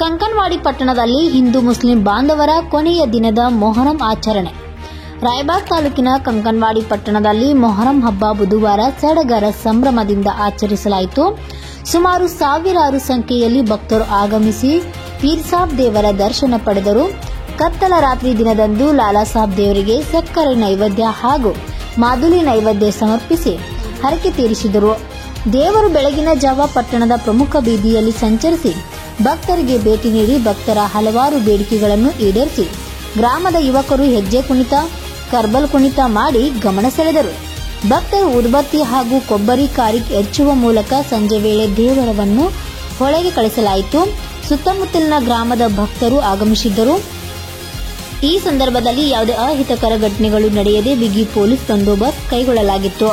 ಕಂಕನವಾಡಿ ಪಟ್ಟಣದಲ್ಲಿ ಹಿಂದೂ ಮುಸ್ಲಿಂ ಬಾಂಧವರ ಕೊನೆಯ ದಿನದ ಮೊಹರಂ ಆಚರಣೆ. ರಾಯಬಾಗ್ ತಾಲೂಕಿನ ಕಂಕನವಾಡಿ ಪಟ್ಟಣದಲ್ಲಿ ಮೊಹರಂ ಹಬ್ಬ ಬುಧವಾರ ಸಡಗರ ಸಂಭ್ರಮದಿಂದ ಆಚರಿಸಲಾಯಿತು. ಸುಮಾರು ಸಾವಿರಾರು ಸಂಖ್ಯೆಯಲ್ಲಿ ಭಕ್ತರು ಆಗಮಿಸಿ ಪೀರ್ ಸಾಬ್ ದೇವರ ದರ್ಶನ ಪಡೆದರು. ಕತ್ತಲ ರಾತ್ರಿ ದಿನದಂದು ಲಾಲಾ ಸಾಬ್ ದೇವರಿಗೆ ಸಕ್ಕರೆ ನೈವೇದ್ಯ ಹಾಗೂ ಮಾದುಲಿ ನೈವೇದ್ಯ ಸಮರ್ಪಿಸಿ ಹರಕೆ ತೀರಿಸಿದರು. ದೇವರು ಬೆಳಗಿನ ಜಾವ ಪಟ್ಟಣದ ಪ್ರಮುಖ ಬೀದಿಯಲ್ಲಿ ಸಂಚರಿಸಿ ಭಕ್ತರಿಗೆ ಭೇಟಿ ನೀಡಿ ಭಕ್ತರ ಹಲವಾರು ಬೇಡಿಕೆಗಳನ್ನು ಈಡೇರಿಸಿ ಗ್ರಾಮದ ಯುವಕರು ಹೆಜ್ಜೆ ಕುಣಿತ, ಕರ್ಬಲ್ ಕುಣಿತ ಮಾಡಿ ಗಮನ ಸೆಳೆದರು. ಭಕ್ತರು ಉದ್ಬತ್ತಿ ಹಾಗೂ ಕೊಬ್ಬರಿ ಕಾರಿ ಎರಚುವ ಮೂಲಕ ಸಂಜೆ ವೇಳೆ ದೇವರವನ್ನು ಹೊಳೆಗೆ ಕಳಿಸಲಾಯಿತು. ಸುತ್ತಮುತ್ತಲಿನ ಗ್ರಾಮದ ಭಕ್ತರು ಆಗಮಿಸಿದ್ದರು. ಈ ಸಂದರ್ಭದಲ್ಲಿ ಯಾವುದೇ ಅಹಿತಕರ ಘಟನೆಗಳು ನಡೆಯದೆ ಬಿಗಿ ಪೊಲೀಸ್ ಬಂದೋಬಸ್ತ್ ಕೈಗೊಳ್ಳಲಾಗಿತ್ತು.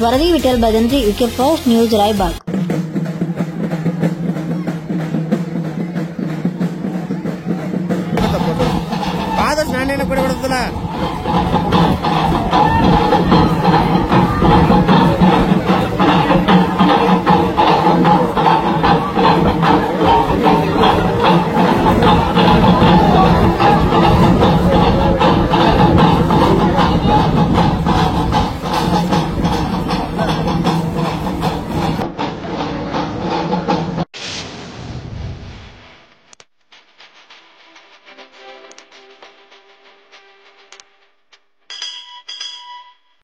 ವರದಿ Vithal Bhajantri, UK first news, Raibag. ಆದಷ್ಟು ನಾನೇನು ಕೊಡಬಾರ್ದಲ್ಲ.